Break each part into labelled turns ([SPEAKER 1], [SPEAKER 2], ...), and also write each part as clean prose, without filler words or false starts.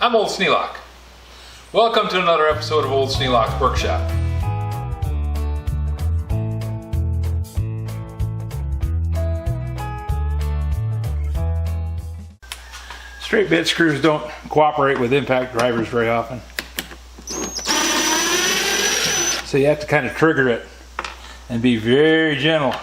[SPEAKER 1] I'm Old Sneelock. Welcome to another episode of Old Sneelock's Workshop. Straight bit screws don't cooperate with impact drivers very often. So you have to kind of trigger it and be very gentle.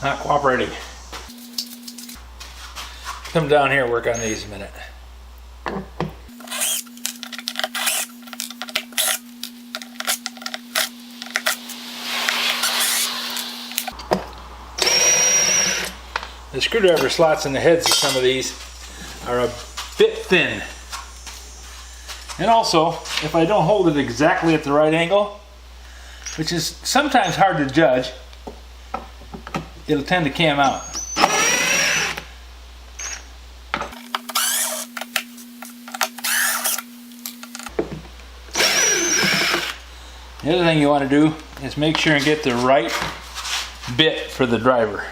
[SPEAKER 1] Not cooperating. Come down here and work on these a minute. The screwdriver slots in the heads of some of these are a bit thin. And also, if I don't hold it exactly at the right angle, which is sometimes hard to judge, it'll tend to cam out. The other thing you want to do is make sure and get the right bit for the driver.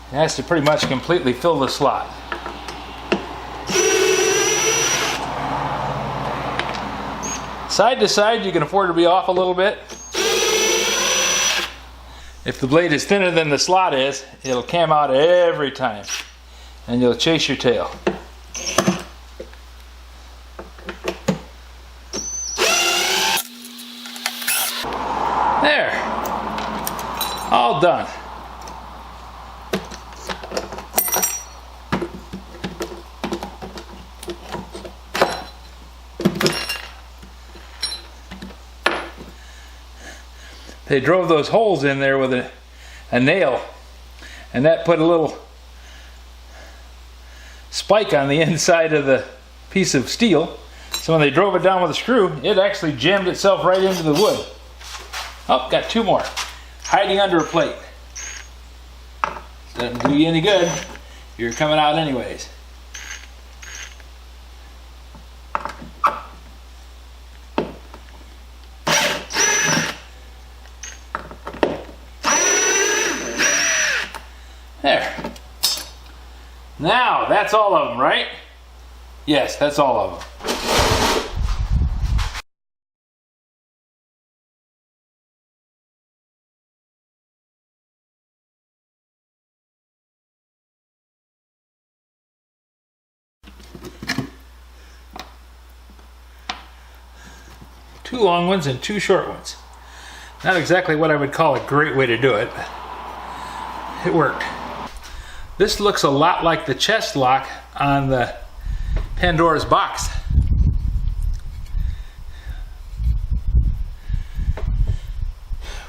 [SPEAKER 1] It has to pretty much completely fill the slot. Side to side, you can afford to be off a little bit. If the blade is thinner than the slot is, it'll cam out every time, and you'll chase your tail. There, all done. They drove those holes in there with a nail, and that put a little spike on the inside of the piece of steel. So when they drove it down with a screw, it actually jammed itself right into the wood. Oh, got two more, hiding under a plate. Doesn't do you any good. You're coming out anyways. There. Now, that's all of them, right? Yes, that's all of them. Two long ones and two short ones. Not exactly what I would call a great way to do it, but it worked. This looks a lot like the chest lock on the Pandora's box.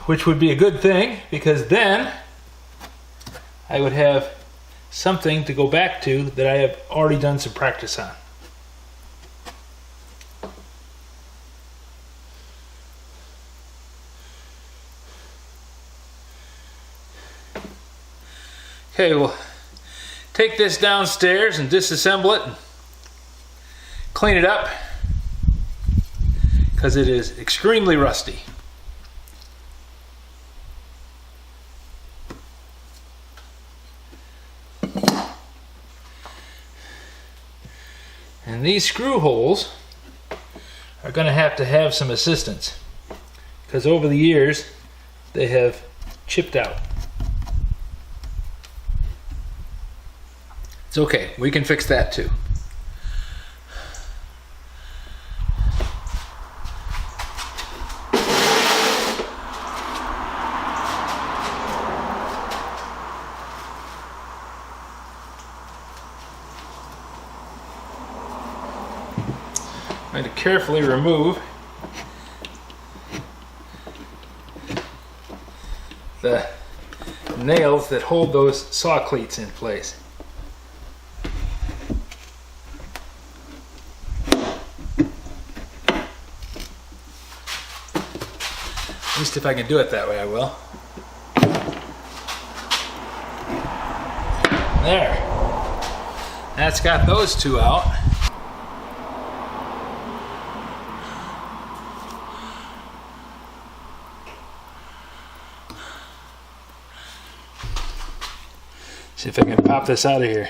[SPEAKER 1] Which would be a good thing, because then I would have something to go back to that I have already done some practice on. Okay, we'll take this downstairs and disassemble it and clean it up, because it is extremely rusty. And these screw holes are going to have some assistance, because over the years they have chipped out. It's okay, we can fix that too. I'm going to carefully remove the nails that hold those saw cleats in place. At least if I can do it that way, I will. There. That's got those two out. See if I can pop this out of here.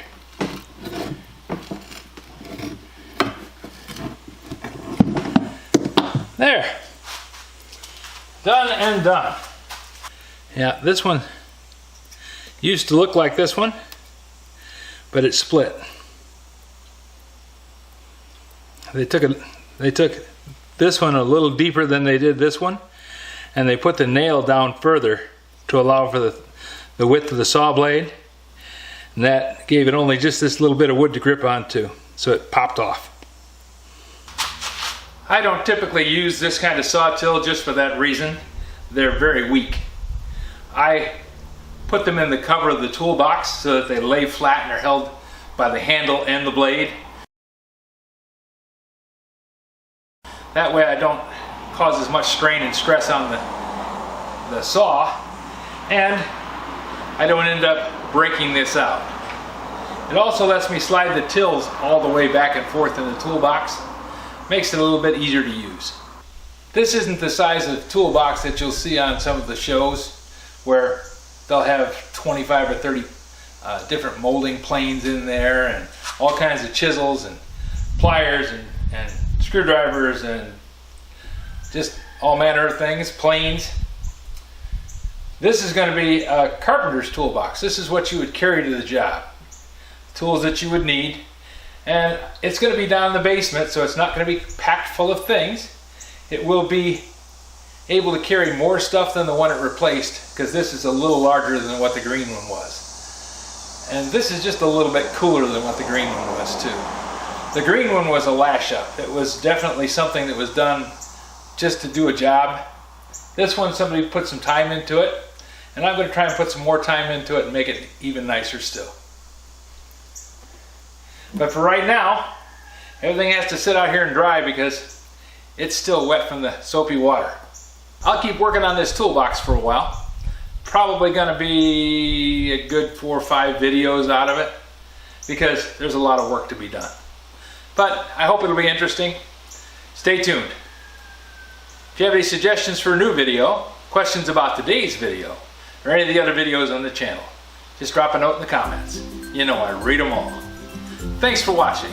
[SPEAKER 1] There. Done and done. Yeah, this one used to look like this one, but it split. They took this one a little deeper than they did this one, and they put the nail down further to allow for the width of the saw blade, and that gave it only just this little bit of wood to grip onto, so it popped off. I don't typically use this kind of saw till just for that reason. They're very weak. I put them in the cover of the toolbox so that they lay flat and are held by the handle and the blade. That way I don't cause as much strain and stress on the saw, and I don't end up breaking this out. It also lets me slide the tills all the way back and forth in the toolbox. Makes it a little bit easier to use. This isn't the size of toolbox that you'll see on some of the shows where they'll have 25 or 30 different molding planes in there, and all kinds of chisels and pliers and screwdrivers and just all manner of things, planes. This is going to be a carpenter's toolbox. This is what you would carry to the job. Tools that you would need. And it's going to be down in the basement, so it's not going to be packed full of things. It will be able to carry more stuff than the one it replaced, because this is a little larger than what the green one was. And this is just a little bit cooler than what the green one was too. The green one was a lash up. It was definitely something that was done just to do a job. This one, somebody put some time into it, and I'm going to try and put some more time into it and make it even nicer still. But for right now, everything has to sit out here and dry because it's still wet from the soapy water. I'll keep working on this toolbox for a while. Probably going to be a good 4 or 5 videos out of it because there's a lot of work to be done. But I hope it'll be interesting. Stay tuned. If you have any suggestions for a new video, questions about today's video, or any of the other videos on the channel, just drop a note in the comments. You know I read them all. Thanks for watching.